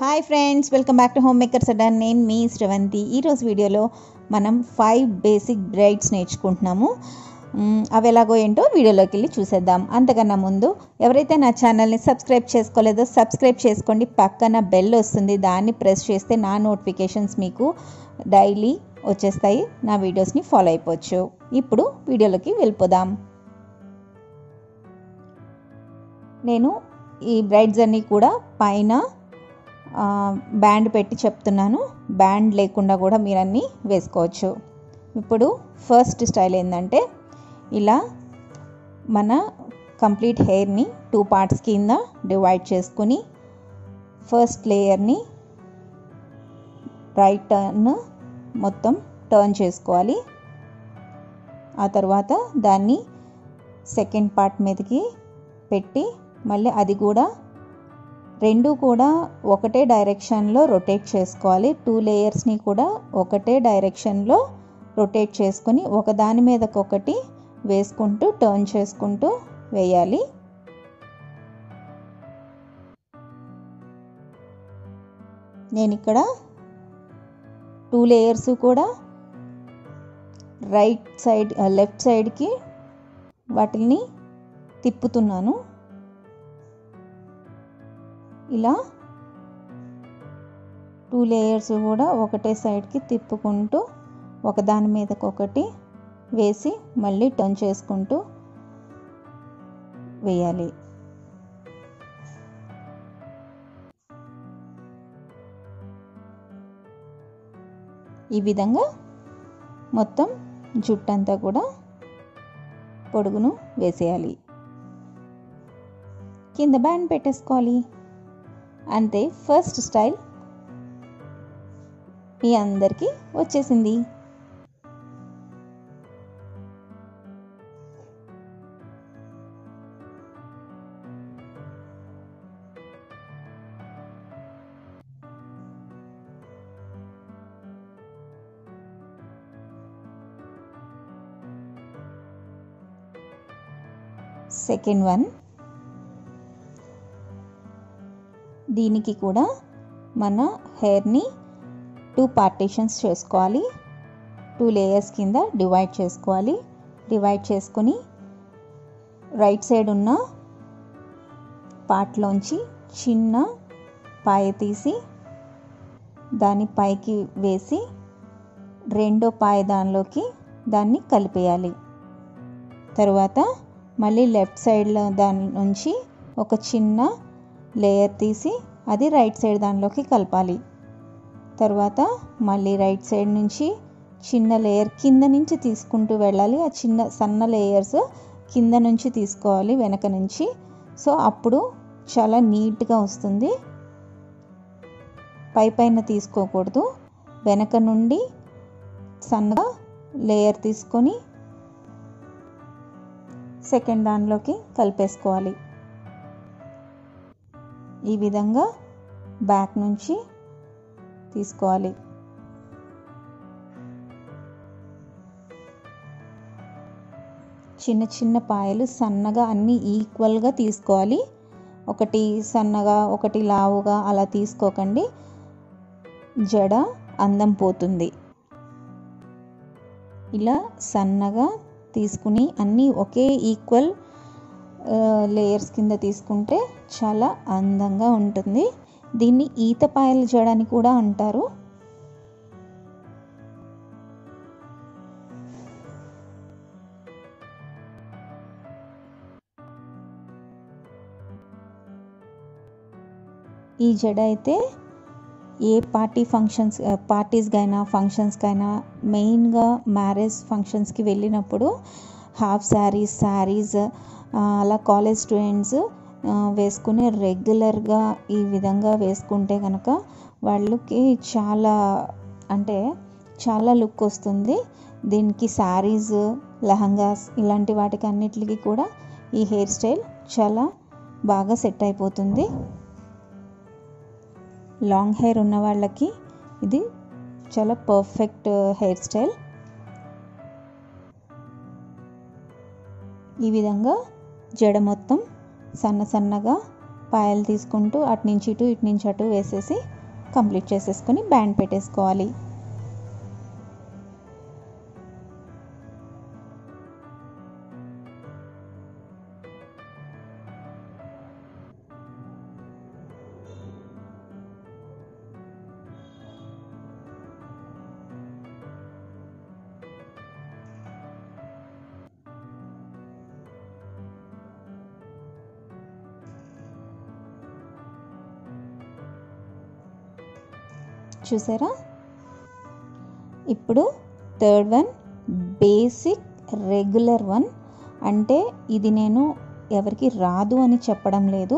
Hi friends, welcome back to home maker sudden. నేను మీ శ్రవంతి. ఈరోజు వీడియోలో మనం 5 బేసిక్ బ్రైడ్స్ నేర్చుకుంటున్నాము. అవి ఎలాగో ఏంటో వీడియోలోకి వెళ్ళి చూసేద్దాం. అంతకన్నా ముందు ఎవరైతే నా ఛానల్ని సబ్స్క్రైబ్ చేసుకోలేదో సబ్స్క్రైబ్ చేసుకోండి. పక్కన బెల్ వస్తుంది, దాన్ని ప్రెస్ చేస్తే నా నోటిఫికేషన్స్ మీకు డైలీ వచ్చేస్తాయి. నా వీడియోస్ని ఫాలో అయిపోవచ్చు. ఇప్పుడు వీడియోలోకి వెళ్ళిపోదాం. నేను ఈ బ్రైడ్స్ అన్నీ కూడా పైన బ్యాండ్ పెట్టి చెప్తున్నాను. బ్యాండ్ లేకుండా కూడా మీరు అన్నీ వేసుకోవచ్చు. ఇప్పుడు ఫస్ట్ స్టైల్ ఏంటంటే, ఇలా మన కంప్లీట్ హెయిర్ని 2 పార్ట్స్ కింద డివైడ్ చేసుకుని ఫస్ట్ లేయర్ని రైట్ టర్న్ మొత్తం టర్న్ చేసుకోవాలి. ఆ తర్వాత దాన్ని సెకండ్ పార్ట్ మీదకి పెట్టి మళ్ళీ అది కూడా రెండు కూడా ఒకటే డైరెక్షన్లో రొటేట్ చేసుకోవాలి. 2 లేయర్స్ని కూడా ఒకటే డైరెక్షన్లో రొటేట్ చేసుకుని ఒకదాని మీదకొకటి వేసుకుంటూ టర్న్ చేసుకుంటూ వేయాలి. నేను ఇక్కడ 2 లేయర్స్ కూడా రైట్ సైడ్ లెఫ్ట్ సైడ్కి వాటిని తిప్పుతున్నాను. ఇలా 2 లేయర్స్ కూడా ఒకటే సైడ్కి తిప్పుకుంటూ ఒకదాని మీదకొకటి వేసి మళ్ళీ టర్న్ చేసుకుంటూ వేయాలి. ఈ విధంగా మొత్తం జుట్టంతా కూడా పొడుగును వేసేయాలి. కింద బ్యాండ్ పెట్టేసుకోవాలి. అంతే, ఫస్ట్ స్టైల్ మీ అందరికీ వచ్చేసింది. సెకండ్ వన్, దీనికి కూడా మన హెయిర్ని 2 పార్టీషన్స్ చేసుకోవాలి. 2 లేయర్స్ కింద డివైడ్ చేసుకోవాలి. డివైడ్ చేసుకుని రైట్ సైడ్ ఉన్న పార్ట్లోంచి చిన్న పాయ తీసి దాన్ని పైకి వేసి రెండో పాయ దానిలోకి దాన్ని కలిపేయాలి. తర్వాత మళ్ళీ లెఫ్ట్ సైడ్లో దాని నుంచి ఒక చిన్న లేయర్ తీసి అది రైట్ సైడ్ దానిలోకి కలపాలి. తర్వాత మళ్ళీ రైట్ సైడ్ నుంచి చిన్న లేయర్ కింద నుంచి తీసుకుంటూ వెళ్ళాలి. ఆ చిన్న సన్న లేయర్స్ కింద నుంచి తీసుకోవాలి, వెనక నుంచి. సో అప్పుడు చాలా నీట్గా వస్తుంది. పైన తీసుకోకూడదు, వెనక నుండి సన్నగా లేయర్ తీసుకొని సెకండ్ దానిలోకి కలిపేసుకోవాలి. ఈ విధంగా బ్యాక్ నుంచి తీసుకోవాలి. చిన్న చిన్న పాయలు సన్నగా అన్నీ ఈక్వల్గా తీసుకోవాలి. ఒకటి సన్నగా ఒకటి లావుగా అలా తీసుకోకండి, జడ అందం పోతుంది. ఇలా సన్నగా తీసుకుని అన్నీ ఒకే ఈక్వల్ లేయర్స్ కింద తీసుకుంటే చాలా అందంగా ఉంటుంది. దీన్ని ఈత పాయల జడ అని కూడా అంటారు. ఈ జడ అయితే ఏ పార్టీస్కైనా ఫంక్షన్స్కైనా, మెయిన్గా మ్యారేజ్ ఫంక్షన్స్కి వెళ్ళినప్పుడు హాఫ్ శారీస్ అలా కాలేజ్ స్టూడెంట్స్ వేసుకుని రెగ్యులర్గా ఈ విధంగా వేసుకుంటే కనుక వాళ్ళకి చాలా లుక్ వస్తుంది. దీనికి శారీస్, లెహంగాస్ ఇలాంటి వాటికి అన్నిటికీ కూడా ఈ హెయిర్ స్టైల్ చాలా బాగా సెట్ అయిపోతుంది. లాంగ్ హెయిర్ ఉన్న వాళ్ళకి ఇది చాలా పర్ఫెక్ట్ హెయిర్ స్టైల్. ఈ విధంగా జడ మొత్తం సన్నగా పాయలు తీసుకుంటూ అటు నుంచి ఇటు ఇటు నుంచి అటు వేసేసి కంప్లీట్ చేసేసుకొని బ్యాండ్ పెట్టేసుకోవాలి. చూసారా? ఇప్పుడు third one basic regular one. అంటే ఇది నేను ఎవరికి రాదు అని చెప్పడం లేదు,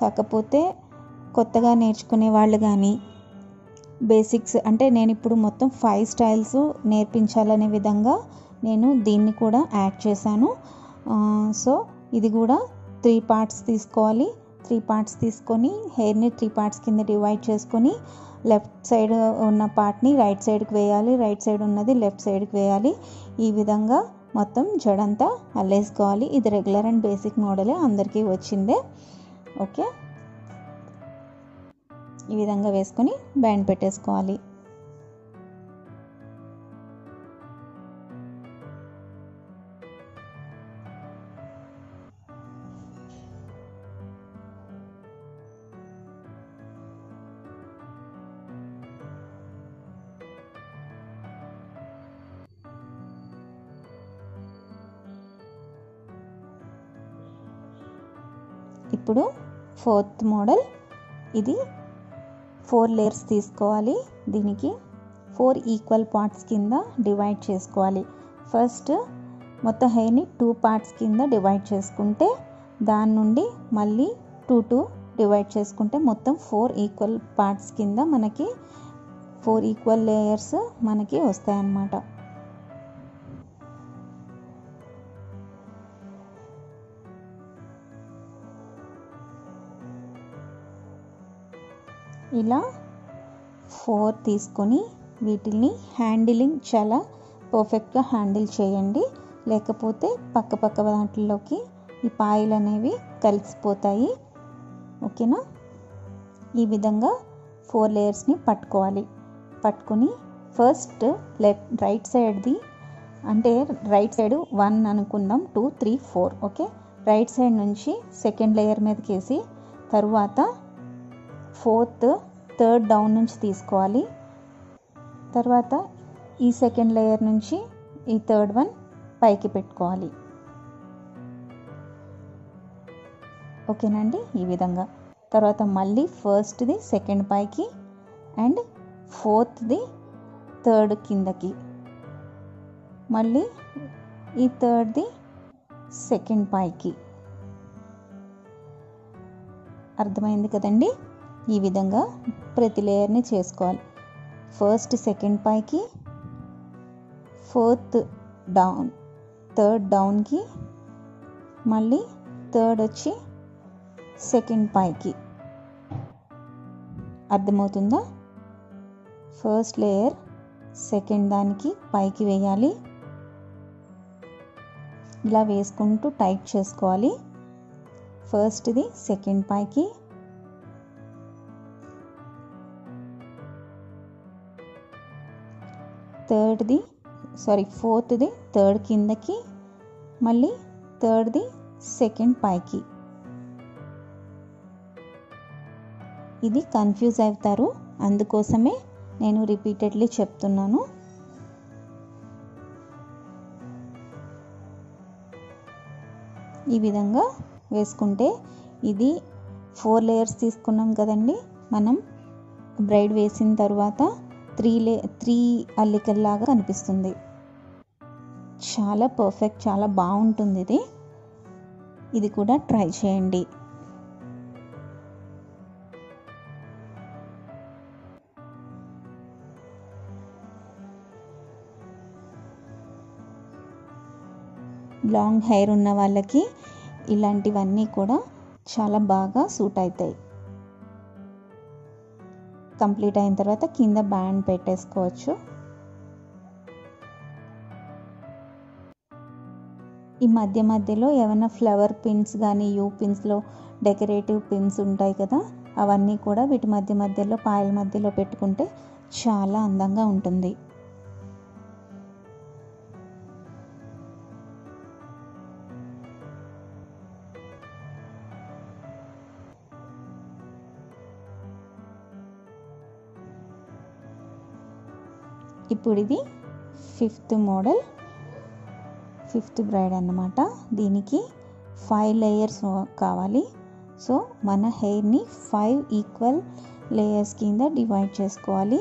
కాకపోతే కొత్తగా నేర్చుకునే వాళ్ళు కానీ బేసిక్స్ అంటే నేను ఇప్పుడు మొత్తం 5 స్టైల్స్ నేర్పించాలనే విధంగా నేను దీన్ని కూడా యాడ్ చేశాను. సో ఇది కూడా 3 పార్ట్స్ తీసుకోవాలి. 3 పార్ట్స్ తీసుకొని హెయిర్ని 3 పార్ట్స్ కింద డివైడ్ చేసుకొని లెఫ్ట్ సైడ్ ఉన్న పార్ట్ని రైట్ సైడ్కి వేయాలి, రైట్ సైడ్ ఉన్నది లెఫ్ట్ సైడ్కి వేయాలి. ఈ విధంగా మొత్తం జడంతా అల్లేసుకోవాలి. ఇది రెగ్యులర్ అండ్ బేసిక్ మోడలే, అందరికీ వచ్చిందే. ఓకే, ఈ విధంగా వేసుకొని బ్యాండ్ పెట్టేసుకోవాలి. ఇప్పుడు 4th మోడల్. ఇది 4 లేయర్స్ తీసుకోవాలి. దీనికి 4 ఈక్వల్ పార్ట్స్ కింద డివైడ్ చేసుకోవాలి. ఫస్ట్ మొత్తం హెయిర్ని 2 పార్ట్స్ కింద డివైడ్ చేసుకుంటే దాని నుండి మళ్ళీ 2 డివైడ్ చేసుకుంటే మొత్తం 4 ఈక్వల్ పార్ట్స్ కింద మనకి 4 ఈక్వల్ లేయర్స్ మనకి వస్తాయన్నమాట. ఇలా 4 తీసుకొని వీటిని హ్యాండిలింగ్ చాలా పర్ఫెక్ట్గా హ్యాండిల్ చేయండి, లేకపోతే పక్క దాంట్లోకి ఈ పాయలు అనేవి కలిసిపోతాయి. ఓకేనా? ఈ విధంగా 4 లేయర్స్ని పట్టుకోవాలి. పట్టుకొని ఫస్ట్ రైట్ సైడ్ది అంటే రైట్ సైడ్ 1 అనుకుందాం, 2, 3, 4. ఓకే, రైట్ సైడ్ నుంచి సెకండ్ లేయర్ మీదకి వేసి తర్వాత 4th థర్డ్ డౌన్ నుంచి తీసుకోవాలి. తర్వాత ఈ సెకండ్ లేయర్ నుంచి ఈ థర్డ్ వన్ పైకి పెట్టుకోవాలి. ఓకేనండి? ఈ విధంగా తర్వాత మళ్ళీ ఫస్ట్ది సెకండ్ పైకి అండ్ 4th థర్డ్ కిందకి, మళ్ళీ ఈ థర్డ్ది సెకండ్ పైకి. అర్థమైంది కదండి? ఈ విధంగా ప్రతి లేయర్ని చేసుకోవాలి. ఫస్ట్ సెకండ్ పైకి, 4th డౌన్, థర్డ్ డౌన్కి, మళ్ళీ థర్డ్ వచ్చి సెకండ్ పైకి. అర్థమవుతుందా? ఫస్ట్ లేయర్ సెకండ్ దానికి పైకి వేయాలి. ఇలా వేసుకుంటూ టైట్ చేసుకోవాలి. ఫస్ట్ది సెకండ్ పైకి, ఫోర్త్ది థర్డ్ కిందకి, మళ్ళీ థర్డ్ది సెకండ్ పైకి. ఇది కన్ఫ్యూజ్ అవుతారు, అందుకోసమే నేను రిపీటెడ్లీ చెప్తున్నాను. ఈ విధంగా వేసుకుంటే ఇది 4 లేయర్స్ తీసుకున్నాం కదండి మనం. బ్రైడ్ వేసిన తర్వాత 3 అల్లికల్లాగా కనిపిస్తుంది. చాలా పర్ఫెక్ట్, చాలా బాగుంటుంది. ఇది కూడా ట్రై చేయండి. లాంగ్ హెయిర్ ఉన్న వాళ్ళకి ఇలాంటివన్నీ కూడా చాలా బాగా సూట్ అవుతాయి. కంప్లీట్ అయిన తర్వాత కింద బ్యాండ్ పెట్టేసుకోవచ్చు. ఈ మధ్య మధ్యలో ఏమైనా ఫ్లవర్ పిన్స్ కానీ యూ పిన్స్లో డెకరేటివ్ పిన్స్ ఉంటాయి కదా, అవన్నీ కూడా వీటి మధ్య మధ్యలో పాయల మధ్యలో పెట్టుకుంటే చాలా అందంగా ఉంటుంది. ఇప్పుడు ఇది 5th మోడల్, 5th బ్రైడ్ అన్నమాట. దీనికి 5 లేయర్స్ కావాలి. సో మన హెయిర్ని 5 ఈక్వల్ లేయర్స్ కింద డివైడ్ చేసుకోవాలి.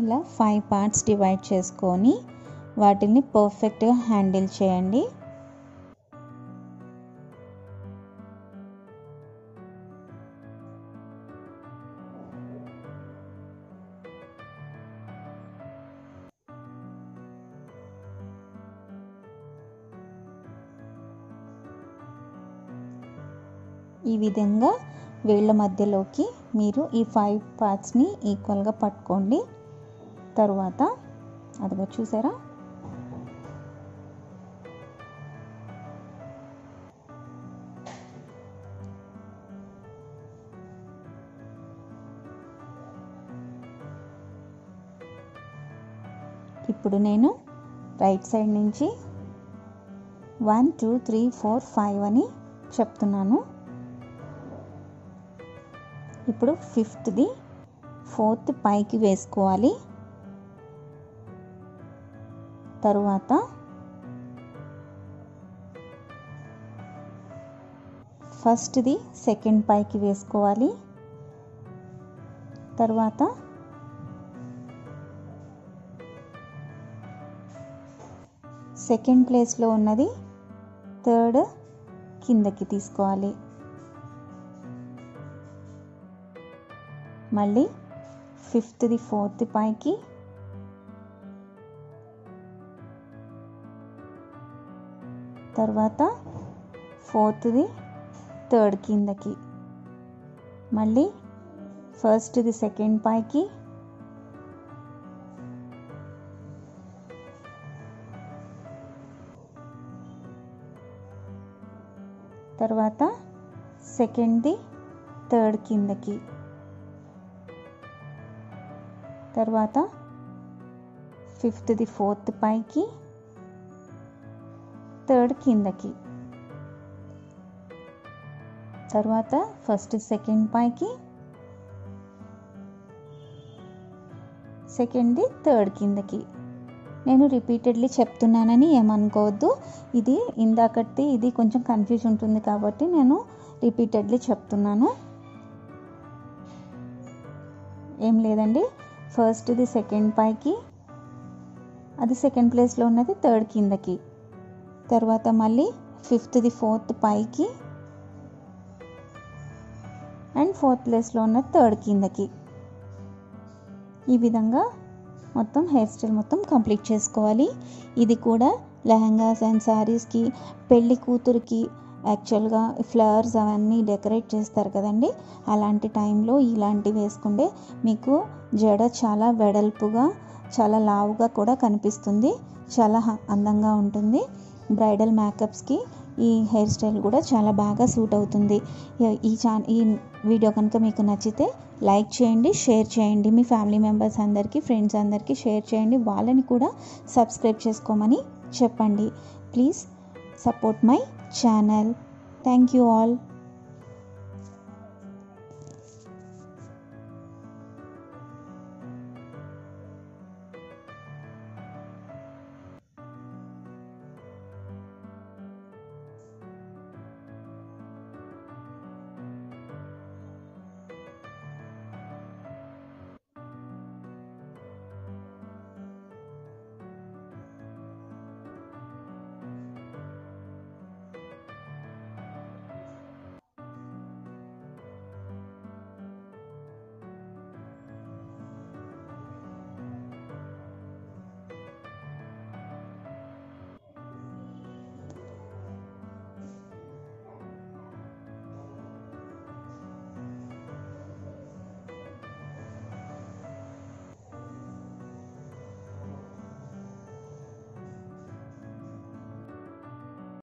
ఇలా 5 పార్ట్స్ డివైడ్ చేసుకొని వాటిని పర్ఫెక్ట్గా హ్యాండిల్ చేయండి. ఈ విధంగా వేళ్ళ మధ్యలోకి మీరు ఈ 5 పార్ట్స్ని ఈక్వల్గా పట్టుకోండి. తరువాత అదిగో చూసారా, ఇప్పుడు నేను రైట్ సైడ్ నుంచి 1 2 3 4 5 అని చెప్తున్నాను. ఇప్పుడు 5th 4th పైకి వేసుకోవాలి. తరువాత ఫస్ట్ 2nd పైకి వేసుకోవాలి. తర్వాత సెకండ్ ప్లేస్లో ఉన్నది 3rd కిందకి తీసుకోవాలి. మళ్ళీ 5th 4th పైకి, తర్వాత 4th 3rd కిందకి, మళ్ళీ 1st 2nd పైకి, తర్వాత 2nd 3rd కిందకి, తర్వాత 5th 4th పైకి, 3rd కిందకి, తర్వాత 1st 2nd పైకి, 2nd 3rd కిందకి. నేను రిపీటెడ్లీ చెప్తున్నానని ఏమనుకోవద్దు. ఇది ఇందాకటి ఇది కొంచెం కన్ఫ్యూజ్ ఉంటుంది కాబట్టి నేను రిపీటెడ్లీ చెప్తున్నాను. ఏం లేదండి, ఫస్ట్ 2nd పైకి, అది సెకండ్ ప్లేస్లో ఉన్నది 3rd కిందకి, తర్వాత మళ్ళీ 5th 4th పైకి అండ్ 4th ప్లేస్లో ఉన్న 3rd కిందకి. ఈ విధంగా మొత్తం హెయిర్ స్టైల్ మొత్తం కంప్లీట్ చేసుకోవాలి. ఇది కూడా లెహంగాస్ అండ్ శారీస్కి, పెళ్ళి కూతురికి యాక్చువల్గా ఫ్లవర్స్ అవన్నీ డెకరేట్ చేస్తారు కదండి, అలాంటి టైంలో ఇలాంటివి వేసుకుంటే మీకు జడ చాలా వెడల్పుగా చాలా లావుగా కూడా కనిపిస్తుంది, చాలా అందంగా ఉంటుంది. బ్రైడల్ మేకప్స్కి ఈ హెయిర్ స్టైల్ కూడా చాలా బాగా సూట్ అవుతుంది. ఈ వీడియో కనుక మీకు నచ్చితే లైక్ చేయండి, షేర్ చేయండి, మీ ఫ్యామిలీ మెంబర్స్ అందరికీ, ఫ్రెండ్స్ అందరికీ షేర్ చేయండి. వాళ్ళని కూడా సబ్స్క్రైబ్ చేసుకోమని చెప్పండి. Please support my channel. Thank you all.